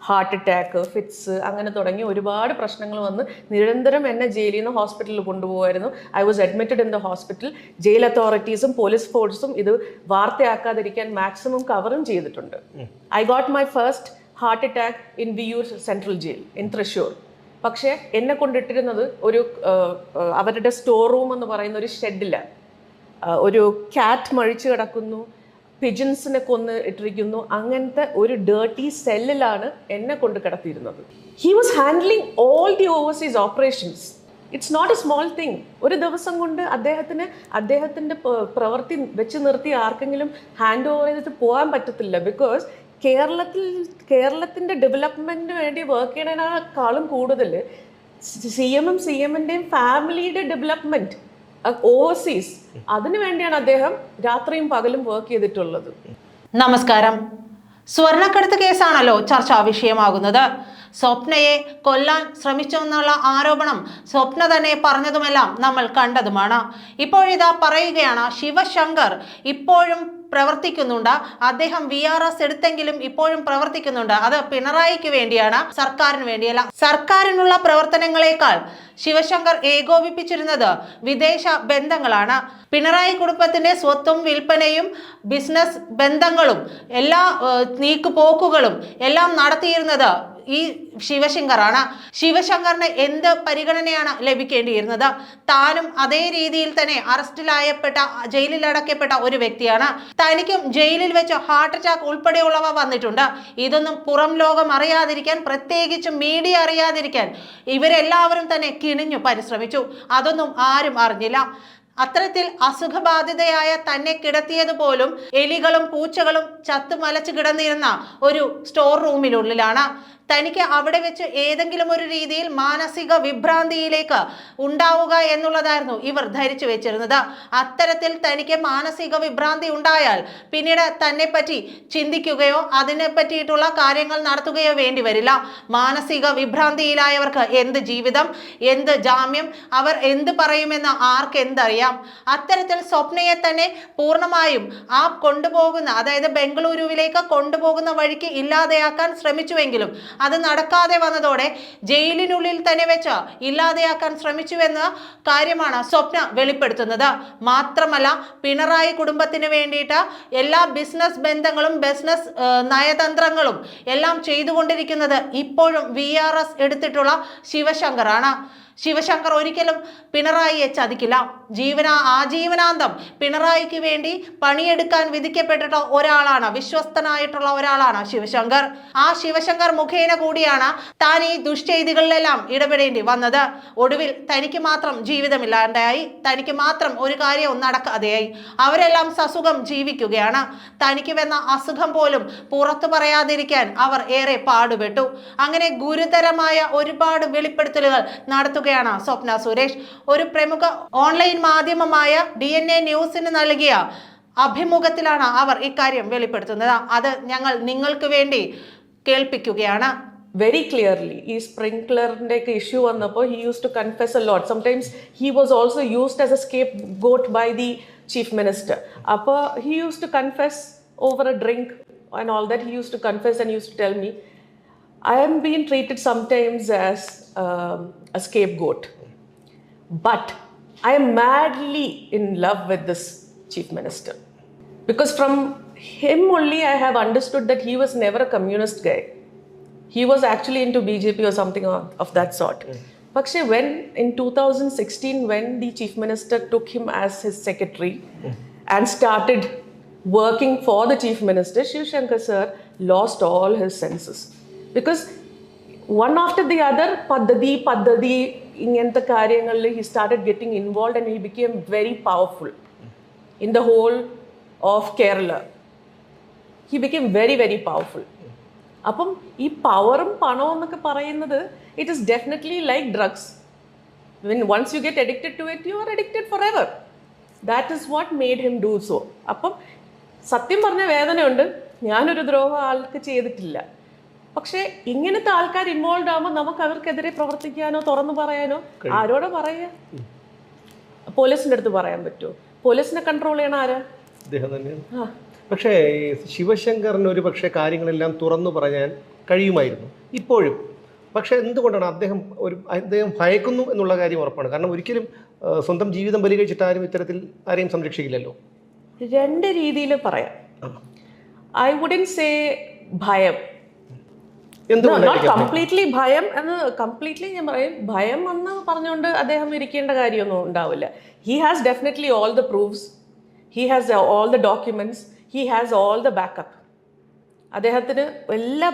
Heart attack, fits, അങ്ങനെ തുടങ്ങി ഒരുപാട് പ്രശ്നങ്ങൾ വന്ന് നിരന്തരം എന്നെ ജയിലിൽ നിന്ന് ഹോസ്പിറ്റലിൽ കൊണ്ടുപോകുമായിരുന്നു. I was admitted in the hospital. ജയിൽ അതോറിറ്റീസും പോലീസ് ഫോഴ്സും ഇത് വാർത്തയാക്കാതിരിക്കാൻ മാക്സിമം കവറും ചെയ്തിട്ടുണ്ട്. I got my first heart attack in Viyyur central jail in Thrissur. പക്ഷേ എന്നെ കൊണ്ടിട്ടിരുന്നത് ഒരു അവരുടെ സ്റ്റോർ റൂം എന്ന് പറയുന്ന ഒരു ഷെഡിലാണ്. ഒരു ക്യാറ്റ് മഴിച്ചു കിടക്കുന്നു, പിജൻസിനെ കൊന്ന് ഇട്ടിരിക്കുന്നു, അങ്ങനത്തെ ഒരു ഡേർട്ടി സെല്ലിലാണ് എന്നെ കൊണ്ട് കിടത്തിയിരുന്നത്. He was handling all the overseas operations. It's not a small thing. ഒരു ദിവസം കൊണ്ട് അദ്ദേഹത്തിൻ്റെ പ്രവൃത്തി വെച്ച് നിർത്തി ആർക്കെങ്കിലും ഹാൻഡ് ഓവർ ചെയ്തിട്ട് പോകാൻ പറ്റത്തില്ല. ബിക്കോസ് കേരളത്തിൻ്റെ ഡെവലപ്മെൻറ്റിന് വേണ്ടി വർക്ക് ചെയ്യണതിനേക്കാളും കൂടുതൽ സി എമ്മിൻ്റെയും ഫാമിലിയുടെ ഡെവലപ്മെൻറ്റ് ഓവർസീസ്, അതിനു വേണ്ടിയാണ് അദ്ദേഹം രാത്രിയും പകലും വർക്ക് ചെയ്തിട്ടുള്ളത്. നമസ്കാരം. സ്വർണ്ണക്കടത്ത് കേസാണല്ലോ ചർച്ചാ വിഷയമാകുന്നത്. സ്വപ്നയെ കൊല്ലാൻ ശ്രമിച്ചെന്നുള്ള ആരോപണം സ്വപ്ന തന്നെ പറഞ്ഞതുമെല്ലാം നമ്മൾ കണ്ടതുമാണ്. ഇപ്പോഴിതാ പറയുകയാണ്, ശിവശങ്കർ ഇപ്പോഴും പ്രവർത്തിക്കുന്നുണ്ട്, അദ്ദേഹം VRS എടുത്തെങ്കിലും ഇപ്പോഴും പ്രവർത്തിക്കുന്നുണ്ട്. അത് പിണറായിക്ക് വേണ്ടിയാണ്, സർക്കാരിന് വേണ്ടിയല്ല. സർക്കാരിനുള്ള പ്രവർത്തനങ്ങളെക്കാൾ ശിവശങ്കർ ഏകോപിപ്പിച്ചിരുന്നത് വിദേശ ബന്ധങ്ങളാണ്. പിണറായി കുടുംബത്തിന്റെ സ്വത്തും വിൽപ്പനയും ബിസിനസ് ബന്ധങ്ങളും എല്ലാ നീക്കുപോക്കുകളും എല്ലാം നടത്തിയിരുന്നത് ഈ ശിവശങ്കറാണ്. ശിവശങ്കറിന് എന്ത് പരിഗണനയാണ് ലഭിക്കേണ്ടിയിരുന്നത്? താനും അതേ രീതിയിൽ തന്നെ അറസ്റ്റിലായപ്പെട്ട, ജയിലിൽ അടക്കപ്പെട്ട ഒരു വ്യക്തിയാണ്. തനിക്കും ജയിലിൽ വെച്ച് ഹാർട്ട് അറ്റാക്ക് ഉൾപ്പെടെയുള്ളവ വന്നിട്ടുണ്ട്. ഇതൊന്നും പുറം ലോകം അറിയാതിരിക്കാൻ, പ്രത്യേകിച്ചും മീഡിയ അറിയാതിരിക്കാൻ ഇവരെല്ലാവരും തന്നെ കിണിഞ്ഞു പരിശ്രമിച്ചു. അതൊന്നും ആരും അറിഞ്ഞില്ല. അത്തരത്തിൽ അസുഖബാധിതയായ തന്നെ കിടത്തിയത് പോലും എലികളും പൂച്ചകളും ചത്തുമലച്ച് കിടന്നിരുന്ന ഒരു സ്റ്റോർ റൂമിനുള്ളിലാണ്. തനിക്ക് അവിടെ വെച്ച് ഏതെങ്കിലും ഒരു രീതിയിൽ മാനസിക വിഭ്രാന്തിയിലേക്ക് ഉണ്ടാവുക എന്നുള്ളതായിരുന്നു ഇവർ ധരിച്ചു വെച്ചിരുന്നത്. അത്തരത്തിൽ തനിക്ക് മാനസിക വിഭ്രാന്തി ഉണ്ടായാൽ പിന്നീട് തന്നെ പറ്റി ചിന്തിക്കുകയോ അതിനെ പറ്റിയിട്ടുള്ള കാര്യങ്ങൾ നടത്തുകയോ വേണ്ടി വരില്ല. മാനസിക വിഭ്രാന്തിയിലായവർക്ക് എന്ത് ജീവിതം, എന്ത് ജാമ്യം, അവർ എന്ത് പറയുമെന്ന് ആർക്കെന്തറിയാം. അത്തരത്തിൽ സ്വപ്നയെ തന്നെ പൂർണ്ണമായും ആ കൊണ്ടുപോകുന്ന, അതായത് ബംഗളൂരുവിലേക്ക് കൊണ്ടുപോകുന്ന വഴിക്ക് ഇല്ലാതെയാക്കാൻ ശ്രമിച്ചുവെങ്കിലും അത് നടക്കാതെ വന്നതോടെ ജയിലിനുള്ളിൽ തന്നെ വെച്ച് ഇല്ലാതെയാക്കാൻ ശ്രമിച്ചുവെന്ന കാര്യമാണ് സ്വപ്ന വെളിപ്പെടുത്തുന്നത്. മാത്രമല്ല, പിണറായി കുടുംബത്തിന് വേണ്ടിയിട്ട് എല്ലാ ബിസിനസ് ബന്ധങ്ങളും ബിസിനസ് നയതന്ത്രങ്ങളും എല്ലാം ചെയ്തുകൊണ്ടിരിക്കുന്നത് ഇപ്പോഴും VRS എടുത്തിട്ടുള്ള ശിവശങ്കറാണ്. ശിവശങ്കർ ഒരിക്കലും പിണറായിയെ ചതിക്കില്ല. ആജീവനാന്തം പിണറായിക്ക് വേണ്ടി പണിയെടുക്കാൻ വിധിക്കപ്പെട്ടിട്ടുള്ള ഒരാളാണ്, വിശ്വസ്തനായിട്ടുള്ള ഒരാളാണ് ശിവശങ്കർ. ആ ശിവശങ്കർ മുഖേന കൂടിയാണ് താൻ ഈ ദുഷ്ചെയ്തികളിലെല്ലാം ഇടപെടേണ്ടി വന്നത്. ഒടുവിൽ തനിക്ക് മാത്രം ജീവിതമില്ലാണ്ടായി, തനിക്ക് മാത്രം ഒരു കാര്യവും നടക്കാതെയായി. അവരെല്ലാം സസുഖം ജീവിക്കുകയാണ്. തനിക്ക് വന്ന അസുഖം പോലും പുറത്തു പറയാതിരിക്കാൻ അവർ ഏറെ പാടുപെട്ടു. അങ്ങനെ ഗുരുതരമായ ഒരുപാട് വെളിപ്പെടുത്തലുകൾ നടത്തുകയാണ് സ്വപ്ന സുരേഷ്. ഒരു പ്രമുഖ ഓൺലൈൻ മാധ്യമമായ DNA ന്യൂസിന് നൽകിയ അഭിമുഖത്തിലാണ് അവർ ഇക്കാര്യം വെളിപ്പെടുത്തുന്നത്. അത് ഞങ്ങൾ നിങ്ങൾക്ക് വേണ്ടി കേൾപ്പിക്കുകയാണ്. Very clearly, ഈ സ്പ്രിങ്ക്ലറിന്റെ ഇഷ്യൂ വന്നപ്പോൾ he used to confess a lot. Sometimes he was also used as a scapegoat by the chief minister. അപ്പോൾ he used to confess over a drink and all that. He used to confess and he used to tell me, I am being treated sometimes as a scapegoat, but I am madly in love with this chief minister, because from him only I have understood that he was never a communist guy. He was actually into BJP or something of that sort. But when in 2016, when the chief minister took him as his secretary and started working for the chief minister, Shiv Shankar sir lost all his senses. Because one after the other, paddadi, ingante karyangalil he started getting involved and he became very powerful in the whole of Kerala. He became very, very powerful. അപ്പം ഈ പവറും പണവും എന്നൊക്കെ പറയുന്നത്, it is definitely like drugs. When once you get addicted to it, you are addicted forever. That is what made him do so. അപ്പം സത്യം പറഞ്ഞ വേദനയുണ്ട്. ഞാനൊരു ദ്രോഹം ആൾക്ക് ചെയ്തിട്ടില്ല. പക്ഷേ ഇങ്ങനത്തെ ആൾക്കാർ ഇൻവോൾവ് ആകുമ്പോൾ നമുക്ക് അവർക്കെതിരെ പ്രവർത്തിക്കാനോ തുറന്നു പറയാനോ ആരോടെ പറയാ? പോലീസിന്റെ അടുത്ത് പറയാൻ പറ്റുമോ? പോലീസിനെ കൺട്രോൾ ചെയ്യണ ആരാ? പക്ഷേ ശിവശങ്കറിന് ഒരു പക്ഷേ കാര്യങ്ങളെല്ലാം തുറന്നു പറയാൻ കഴിയുമായിരുന്നു ഇപ്പോഴും. പക്ഷേ എന്തുകൊണ്ടാണ് അദ്ദേഹം ഭയക്കുന്നു എന്നുള്ള കാര്യം ഉറപ്പാണ്. കാരണം ഒരിക്കലും സ്വന്തം ജീവിതം ബലികഴിച്ചിട്ട് ആരും ഇത്തരത്തിൽ ആരെയും സംരക്ഷിക്കില്ലല്ലോ. രണ്ട് രീതിയിൽ പറയാം. ഐ വുഡന്റ് സേ ഭയം, കംപ്ലീറ്റ്ലി ഭയം എന്ന് കംപ്ലീറ്റ്ലി ഞാൻ പറയും ഭയം എന്ന് പറഞ്ഞുകൊണ്ട് അദ്ദേഹം ഇരിക്കേണ്ട കാര്യമൊന്നും ഉണ്ടാവില്ല. He has definitely all the proofs, he has all the documents, he has all the backup. അദ്ദേഹത്തിന് എല്ലാ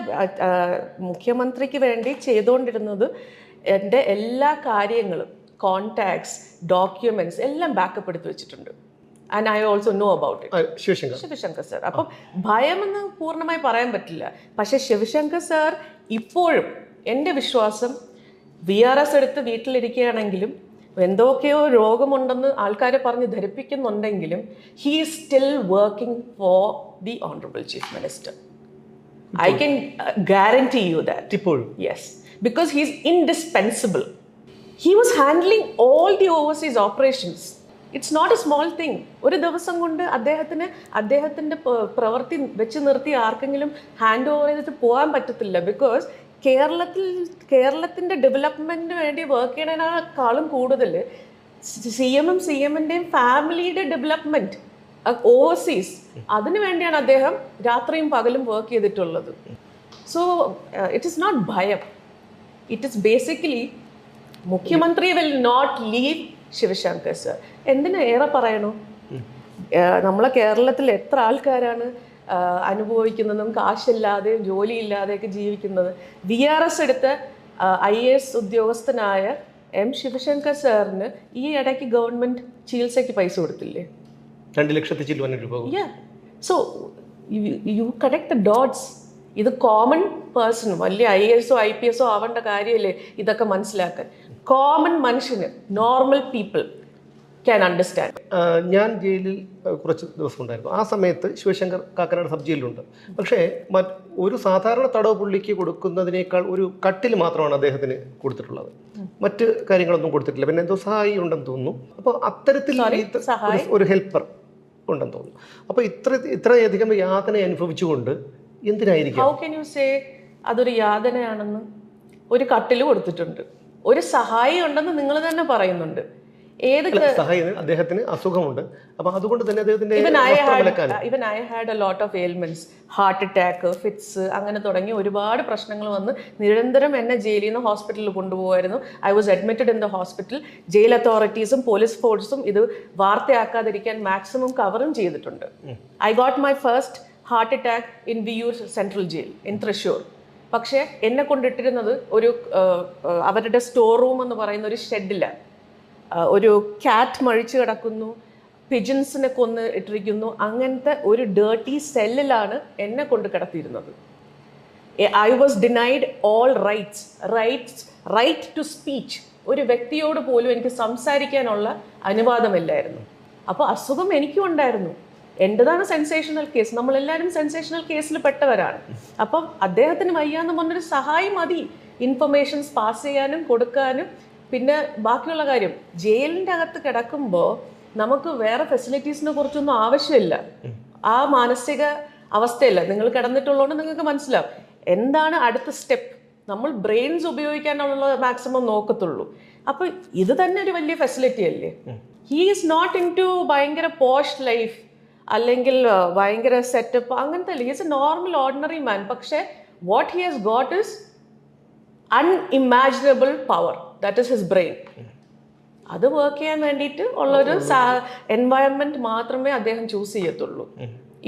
മുഖ്യമന്ത്രിക്ക് വേണ്ടി ചെയ്തുകൊണ്ടിരുന്നത് എൻ്റെ എല്ലാ കാര്യങ്ങളും, കോൺടാക്ട്സ്, ഡോക്യുമെന്റ്സ് എല്ലാം ബാക്കപ്പ് എടുത്ത് വെച്ചിട്ടുണ്ട്. And I also know about it. Sivasankar sir. അപ്പം ഭയമെന്ന് പൂർണ്ണമായി പറയാൻ പറ്റില്ല. പക്ഷെ ശിവശങ്കർ സർ ഇപ്പോഴും എൻ്റെ വിശ്വാസം VRS എടുത്ത് വീട്ടിലിരിക്കുകയാണെങ്കിലും എന്തൊക്കെയോ രോഗമുണ്ടെന്ന് ആൾക്കാരെ പറഞ്ഞ് ധരിപ്പിക്കുന്നുണ്ടെങ്കിലും he is still working for the honourable chief minister. I can guarantee you that. Yes, because he is indispensable. He was handling all the overseas operations. It's not a small thing. ഒരു ദിവസം കൊണ്ട് അദ്ദേഹത്തിൻ്റെ പ്രവൃത്തി വെച്ച് നിർത്തി ആർക്കെങ്കിലും hand over ചെയ്തിട്ട് പോകാൻ പറ്റത്തില്ല. ബിക്കോസ് കേരളത്തിൻ്റെ ഡെവലപ്മെൻറ്റിന് വേണ്ടി വർക്ക് ചെയ്യണേക്കാളും കൂടുതൽ CMൻ്റെയും ഫാമിലിയുടെ ഡെവലപ്മെൻറ്റ് ഓവർസീസ്, അതിനു വേണ്ടിയാണ് അദ്ദേഹം രാത്രിയും പകലും വർക്ക് ചെയ്തിട്ടുള്ളത്. സോ ഇറ്റ് ഈസ് നോട്ട് ഭയം, ഇറ്റ് ഈസ് ബേസിക്കലി മുഖ്യമന്ത്രി will not leave Sivasankar sir. എന്തിനു ഏറെ പറയണു? നമ്മളെ കേരളത്തിൽ എത്ര ആൾക്കാരാണ് അനുഭവിക്കുന്നതും കാശില്ലാതെയും ജോലിയില്ലാതെയൊക്കെ ജീവിക്കുന്നത്. VRS എടുത്ത IAS ഉദ്യോഗസ്ഥനായ M ശിവശങ്കർ സാറിന് ഈ ഇടയ്ക്ക് ഗവൺമെൻറ് ചികിത്സയ്ക്ക് പൈസ കൊടുത്തില്ലേ? 2 ലക്ഷത്തി ചില്ലുവാൻ രൂപ. So you connect the dots. ഇത് കോമൺ പേഴ്സൺ, വലിയ IAS IPS ആവേണ്ട കാര്യമല്ലേ ഇതൊക്കെ മനസ്സിലാക്കാൻ. കോമൺ മനുഷ്യന്, നോർമൽ പീപ്പിൾ ക്യാൻ അണ്ടർസ്റ്റാൻഡ്. ഞാൻ ജയിലിൽ കുറച്ച് ദിവസം ഉണ്ടായിരുന്നു. ആ സമയത്ത് ശിവശങ്കർ കാക്കനാട് സബ് ജയിലിലുണ്ട്. പക്ഷേ ഒരു സാധാരണ തടവ് പുള്ളിക്ക് കൊടുക്കുന്നതിനേക്കാൾ ഒരു കട്ടിൽ മാത്രമാണ് അദ്ദേഹത്തിന് കൊടുത്തിട്ടുള്ളത്. മറ്റ് കാര്യങ്ങളൊന്നും കൊടുത്തിട്ടില്ല. പിന്നെ എന്തോ സഹായി ഉണ്ടെന്ന് തോന്നുന്നു. അപ്പോൾ അത്തരത്തിൽ ഒരു ഹെൽപ്പർ ഉണ്ടെന്ന് തോന്നുന്നു. അപ്പോൾ ഇത്രയധികം യാതന അനുഭവിച്ചുകൊണ്ട് എന്തിനായിരിക്കും? ഹൗ കെൻ യു സേ അതൊരു യാതനയാണെന്ന്? ഒരു കട്ടിൽ കൊടുത്തിട്ടുണ്ട്, ഒരു സഹായി ഉണ്ടെന്ന് നിങ്ങൾ തന്നെ പറയുന്നുണ്ട്. അദ്ദേഹത്തിന് അസുഖമുണ്ട്. അപ്പൊ അതുകൊണ്ട് തന്നെ even I had a lot of ailments, heart attack, fits, അങ്ങനെ തുടങ്ങി ഒരുപാട് പ്രശ്നങ്ങൾ വന്ന് നിരന്തരം എന്നെ ജയിലിൽ നിന്ന് ഹോസ്പിറ്റലിൽ കൊണ്ടുപോകുമായിരുന്നു. I was admitted in the hospital. ജയിൽ അതോറിറ്റീസും പോലീസ് ഫോഴ്സും ഇത് വാർത്തയാക്കാതിരിക്കാൻ മാക്സിമം കവറും ചെയ്തിട്ടുണ്ട്. I got my first heart attack in Viyyur central jail in Thrissur. പക്ഷേ എന്നെ കൊണ്ടിട്ടിരുന്നത് ഒരു അവരുടെ സ്റ്റോർ റൂം എന്ന് പറയുന്ന ഒരു ഷെഡിലാണ്. ഒരു ക്യാറ്റ് മഴിച്ചു കിടക്കുന്നു, പിജൻസിനെ കൊന്ന് ഇട്ടിരിക്കുന്നു. അങ്ങനത്തെ ഒരു ഡേർട്ടി സെല്ലിലാണ് എന്നെ കൊണ്ട് കിടത്തിയിരുന്നത്. I was denied all right to speech. ഒരു വ്യക്തിയോട് പോലും എനിക്ക് സംസാരിക്കാനുള്ള അനുവാദമില്ലായിരുന്നു. അപ്പോൾ അസുഖം എനിക്കും ഉണ്ടായിരുന്നു. എൻ്റെതാണ് സെൻസേഷണൽ കേസ്. നമ്മളെല്ലാവരും സെൻസേഷണൽ കേസിൽ പെട്ടവരാണ്. അപ്പം അദ്ദേഹത്തിന് വയ്യാന്ന് പറഞ്ഞൊരു സഹായം മതി ഇൻഫർമേഷൻസ് പാസ് ചെയ്യാനും കൊടുക്കാനും. പിന്നെ ബാക്കിയുള്ള കാര്യം, ജയിലിൻ്റെ അകത്ത് കിടക്കുമ്പോൾ നമുക്ക് വേറെ ഫെസിലിറ്റീസിനെ കുറിച്ചൊന്നും ആവശ്യമില്ല. ആ മാനസിക അവസ്ഥയല്ല നിങ്ങൾ കിടന്നിട്ടുള്ളതുകൊണ്ട് നിങ്ങൾക്ക് മനസ്സിലാവും എന്താണ് അടുത്ത സ്റ്റെപ്പ്. നമ്മൾ ബ്രെയിൻസ് ഉപയോഗിക്കാനുള്ള മാക്സിമം നോക്കത്തുള്ളൂ. അപ്പോൾ ഇത് തന്നെ ഒരു വലിയ ഫെസിലിറ്റി അല്ലേ. He is not into ഭയങ്കര പോഷ് ലൈഫ് അല്ലെങ്കിൽ ഭയങ്കര സെറ്റപ്പ് അങ്ങനത്തെ അല്ല. He is a normal ordinary man. പക്ഷേ what he has got is unimaginable power. That is his brain. അത് വർക്ക് ചെയ്യാൻ വേണ്ടിയിട്ട് ഉള്ളൊരു എൻവയൺമെൻറ്റ് മാത്രമേ അദ്ദേഹം ചൂസ് ചെയ്യത്തുള്ളൂ.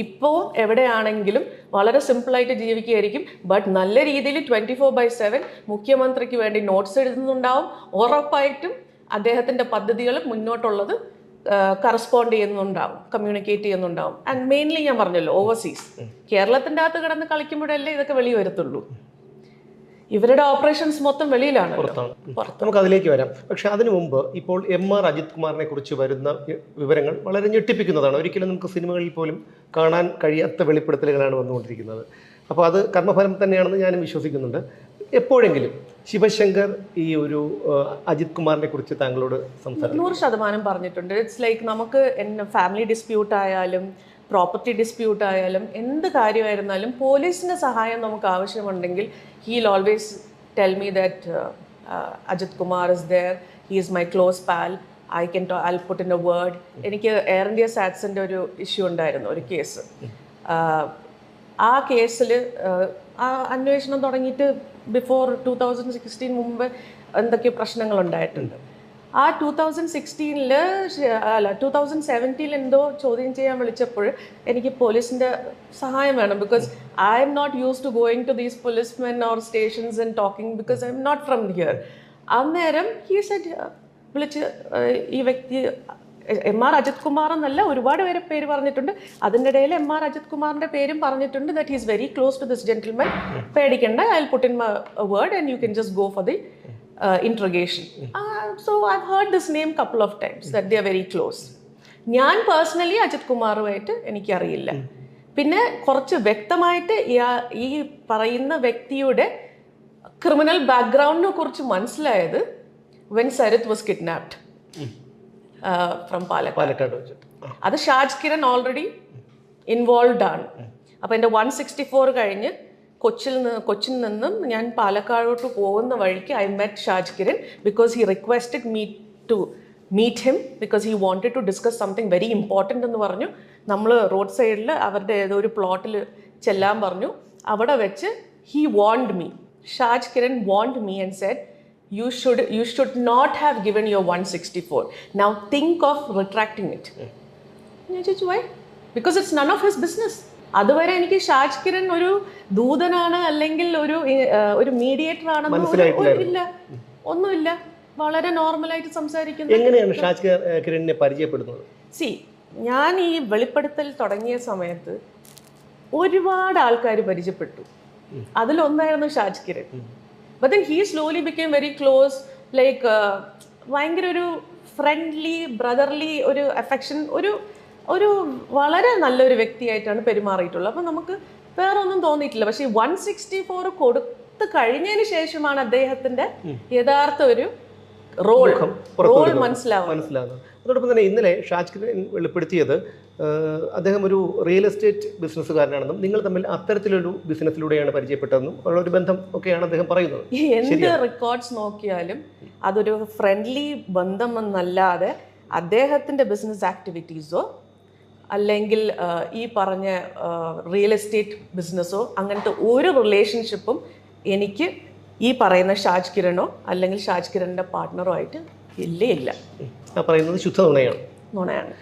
ഇപ്പോൾ എവിടെയാണെങ്കിലും വളരെ സിമ്പിളായിട്ട് ജീവിക്കുകയായിരിക്കും. ബട്ട് നല്ല രീതിയിൽ 24/7 മുഖ്യമന്ത്രിക്ക് വേണ്ടി നോട്ട്സ് എഴുതുന്നുണ്ടാവും. ഉറപ്പായിട്ടും അദ്ദേഹത്തിൻ്റെ പദ്ധതികൾ മുന്നോട്ടുള്ളത് കറസ്പോണ്ട് ചെയ്യുന്നുണ്ടാവും, കമ്മ്യൂണിക്കേറ്റ് ചെയ്യുന്നുണ്ടാവും. ആൻഡ് മെയിൻലി ഞാൻ പറഞ്ഞല്ലോ ഓവർസീസ്. കേരളത്തിൻ്റെ അകത്ത് കിടന്ന് കളിക്കുമ്പോഴല്ലേ ഇതൊക്കെ വെളി വരത്തുള്ളൂ. ഇവരുടെ ഓപ്പറേഷൻസ് മൊത്തം വെളിയിലാണ്. നമുക്ക് അതിലേക്ക് വരാം. പക്ഷെ അതിനു മുമ്പ് ഇപ്പോൾ MR അജിത് കുമാറിനെ കുറിച്ച് വരുന്ന വിവരങ്ങൾ വളരെ ഞെട്ടിപ്പിക്കുന്നതാണ്. ഒരിക്കലും നമുക്ക് സിനിമകളിൽ പോലും കാണാൻ കഴിയാത്ത വെളിപ്പെടുത്തലുകളാണ് വന്നുകൊണ്ടിരിക്കുന്നത്. അപ്പോൾ അത് കർമ്മഫലം തന്നെയാണെന്ന് ഞാനും വിശ്വസിക്കുന്നുണ്ട്. എപ്പോഴെങ്കിലും ശിവശങ്കർ ഈ ഒരു അജിത് കുമാറിനെ കുറിച്ച് താങ്കളോട് സംസാരിക്കും? 100% പറഞ്ഞിട്ടുണ്ട്. ഇറ്റ്സ് ലൈക്ക് നമുക്ക് ഫാമിലി ഡിസ്പ്യൂട്ട് ആയാലും പ്രോപ്പർട്ടി ഡിസ്പ്യൂട്ട് ആയാലും എന്ത് കാര്യമായിരുന്നാലും പോലീസിൻ്റെ സഹായം നമുക്ക് ആവശ്യമുണ്ടെങ്കിൽ he'll always tell me that Ajith Kumar is there, he is my close pal, I'll put in a word. എനിക്ക് എയർ ഇന്ത്യ സാറ്റ്സിൻ്റെ ഒരു ഇഷ്യൂ ഉണ്ടായിരുന്നു, ഒരു കേസ്. ആ കേസിൽ ആ അന്വേഷണം തുടങ്ങിയിട്ട് ബിഫോർ 2016 മുമ്പ് എന്തൊക്കെ പ്രശ്നങ്ങളുണ്ടായിട്ടുണ്ട്. ആ 2017 എന്തോ ചോദ്യം ചെയ്യാൻ വിളിച്ചപ്പോൾ എനിക്ക് പോലീസിൻ്റെ സഹായം വേണം, because I'm not use to going to these policemen or stations and talking, because I'm not from here. അന്നേരം ഹീ സെഡ്, വിളിച്ച് ഈ വ്യക്തി എം.ആർ. അജിത് കുമാർ എന്നല്ല, ഒരുപാട് പേര് പറഞ്ഞിട്ടുണ്ട്. അതിൻ്റെ ഇടയിൽ എം.ആർ. അജിത് കുമാറിൻ്റെ പേരും പറഞ്ഞിട്ടുണ്ട്, that he's very close to this gentleman, പേടിക്കണ്ട, I will put in my word and you can just go for the interrogation. So I've heard this name couple of times that they are very close. ഞാൻ personally Ajith കുമാറുമായിട്ട് എനിക്കറിയില്ല. പിന്നെ കുറച്ച് വ്യക്തമായിട്ട് ഈ പറയുന്ന വ്യക്തിയുടെ criminal ബാക്ക്ഗ്രൗണ്ടിനെ കുറിച്ച് മനസ്സിലായത് when Sarith was kidnapped from Palakkad. അത് ഷാജ് കിരൺ ഓൾറെഡി ഇൻവോൾവ്ഡ് ആണ്. അപ്പോൾ എൻ്റെ 164 കഴിഞ്ഞ് കൊച്ചിയിൽ നിന്നും ഞാൻ പാലക്കാടോട്ട് പോകുന്ന വഴിക്ക് I met Shaj Kiran because he requested me to meet him because he wanted to discuss something very important എന്ന് പറഞ്ഞു. നമ്മൾ റോഡ് സൈഡിൽ അവരുടെ ഏതോ ഒരു പ്ലോട്ടിൽ ചെല്ലാൻ പറഞ്ഞു. അവിടെ വെച്ച് he want me, Shaj Kiran want me and said you should not have given your 164. Now think of retracting it. Why? Because it's none of his business. അതുവരെ എനിക്ക് ഷാജ് കിരൺ ഒരു ദൂതനാണ് അല്ലെങ്കിൽ ഒരു മീഡിയേറ്റർ ആണെന്ന് ഇല്ല, ഒന്നുമില്ല. വളരെ നോർമലായിട്ട് സംസാരിക്കുന്നു. എങ്ങനെയാണ് ഷാജ് കിരണിനെ പരിചയപ്പെടുന്നത്? ഞാൻ ഈ വെളിപ്പെടുത്തൽ തുടങ്ങിയ സമയത്ത് ഒരുപാട് ആൾക്കാർ പരിചയപ്പെട്ടു. അതിലൊന്നായിരുന്നു Shaj Kiran. But then he slowly became very close, like ഭയങ്കര ഒരു ഫ്രണ്ട്ലി ബ്രദർലി ഒരു അഫെക്ഷൻ, ഒരു വളരെ നല്ലൊരു വ്യക്തിയായിട്ടാണ് പെരുമാറിയിട്ടുള്ളത്. അപ്പം നമുക്ക് വേറെ ഒന്നും തോന്നിയിട്ടില്ല. പക്ഷേ 164 കൊടുത്ത് കഴിഞ്ഞതിന് ശേഷമാണ് അദ്ദേഹത്തിൻ്റെ യഥാർത്ഥ ഒരു റോൾ മനസ്സിലാകുന്നത്. അതോടൊപ്പം തന്നെ ഇന്നലെ ഷാജ് കിരൺ വെളിപ്പെടുത്തിയത് അദ്ദേഹം ഒരു റിയൽ എസ്റ്റേറ്റ് ബിസിനസ്സുകാരനാണെന്നും നിങ്ങൾ തമ്മിൽ അത്തരത്തിലൊരു ബിസിനസ്സിലൂടെയാണ് പരിചയപ്പെട്ടതെന്നും ഉള്ളൊരു ബന്ധം ഒക്കെയാണ് അദ്ദേഹം പറയുന്നത്. എന്ത് റെക്കോർഡ്സ് നോക്കിയാലും അതൊരു ഫ്രണ്ട്ലി ബന്ധം എന്നല്ലാതെ അദ്ദേഹത്തിൻ്റെ ബിസിനസ് ആക്ടിവിറ്റീസോ അല്ലെങ്കിൽ ഈ പറഞ്ഞ റിയൽ എസ്റ്റേറ്റ് ബിസിനസ്സോ അങ്ങനത്തെ ഒരു റിലേഷൻഷിപ്പും എനിക്ക് ഈ പറയുന്ന ഷാജ് കിരണോ അല്ലെങ്കിൽ ഷാജ് കിരണിൻ്റെ പാർട്ട്ണറോ ആയിട്ട് ഇല്ല. പറയുന്നത് ശുദ്ധ നുണയാണ്.